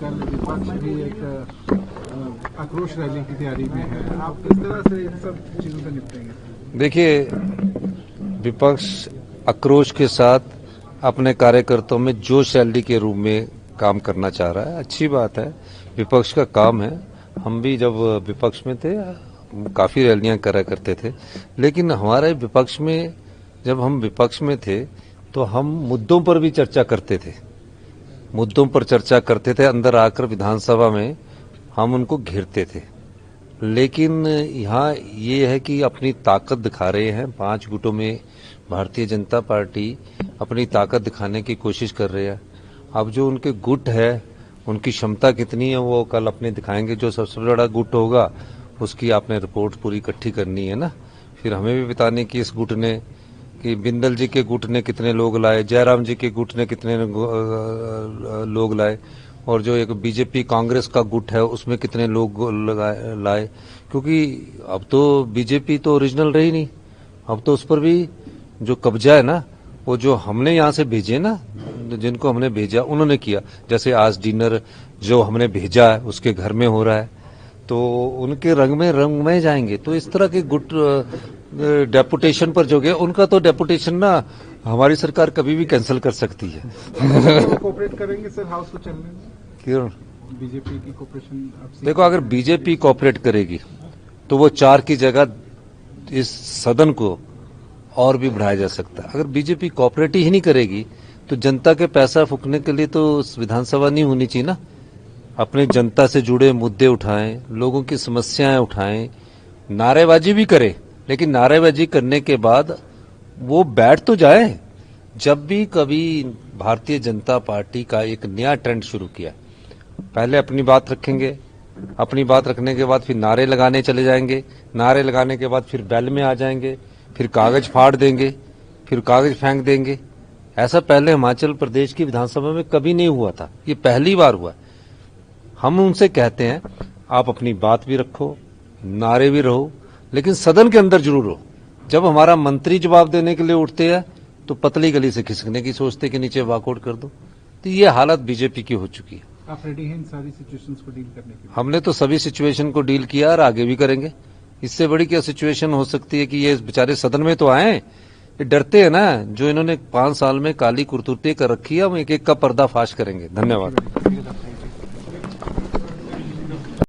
कल विपक्ष भी एक आक्रोश रैली की तैयारी में है, आप किस तरह से इन सब चीजों से निपटेंगे? देखिए, विपक्ष आक्रोश के साथ अपने कार्यकर्ताओं में जोश रैली के रूप में काम करना चाह रहा है। अच्छी बात है, विपक्ष का काम है। हम भी जब विपक्ष में थे काफी रैलियां करा करते थे, लेकिन हमारे विपक्ष में जब हम विपक्ष में थे तो हम मुद्दों पर भी चर्चा करते थे। मुद्दों पर चर्चा करते थे, अंदर आकर विधानसभा में हम उनको घेरते थे। लेकिन यहाँ ये है कि अपनी ताकत दिखा रहे हैं 5 गुटों में भारतीय जनता पार्टी अपनी ताकत दिखाने की कोशिश कर रही है। अब जो उनके गुट है उनकी क्षमता कितनी है वो कल अपने दिखाएंगे। जो सबसे बड़ा गुट होगा उसकी आपने रिपोर्ट पूरी इकट्ठी करनी है ना, फिर हमें भी बताने की इस गुट ने कि बिंदल जी के गुट ने कितने लोग लाए, जयराम जी के गुट ने कितने लोग लाए, और जो एक बीजेपी कांग्रेस का गुट है उसमें कितने लोग लाए। क्योंकि अब तो बीजेपी तो ओरिजिनल रही नहीं, अब तो उस पर भी जो कब्जा है ना, वो जो हमने यहाँ से भेजे ना, जिनको हमने भेजा उन्होंने किया। जैसे आज डिनर जो हमने भेजा है उसके घर में हो रहा है, तो उनके रंग में जाएंगे। तो इस तरह के गुट डेपुटेशन पर जो गए, उनका तो डेपुटेशन ना हमारी सरकार कभी भी कैंसिल कर सकती है। कोऑपरेट करेंगे सर हाउस को चलने में? क्यों? बीजेपी की कोऑपरेशन? देखो, अगर बीजेपी कोऑपरेट करेगी तो वो 4 की जगह इस सदन को और भी बढ़ाया जा सकता है। अगर बीजेपी कोऑपरेट ही नहीं करेगी तो जनता के पैसा फूकने के लिए तो विधानसभा नहीं होनी चाहिए ना। अपने जनता से जुड़े मुद्दे उठाएं, लोगों की समस्याएं उठाएं, नारेबाजी भी करें, लेकिन नारेबाजी करने के बाद वो बैठ तो जाए। जब भी कभी भारतीय जनता पार्टी का एक नया ट्रेंड शुरू किया, पहले अपनी बात रखेंगे, अपनी बात रखने के बाद फिर नारे लगाने चले जाएंगे, नारे लगाने के बाद फिर बैल में आ जाएंगे, फिर कागज फाड़ देंगे, फिर कागज फेंक देंगे। ऐसा पहले हिमाचल प्रदेश की विधानसभा में कभी नहीं हुआ था, ये पहली बार हुआ। हम उनसे कहते हैं आप अपनी बात भी रखो, नारे भी रहो, लेकिन सदन के अंदर जरूर हो। जब हमारा मंत्री जवाब देने के लिए उठते हैं तो पतली गली से खिसकने की सोचते कि नीचे वॉकआउट कर दो। तो ये हालत बीजेपी की हो चुकी है। आप रेडी हैं इन सारी सिचुएशंस को डील करने के लिए? हमने तो सभी सिचुएशन को डील किया और आगे भी करेंगे। इससे बड़ी क्या सिचुएशन हो सकती है कि ये बेचारे सदन में तो आए, ये डरते हैं ना। जो इन्होंने 5 साल में काली कुरतुती कर रखी है, हम एक एक का पर्दाफाश करेंगे। धन्यवाद।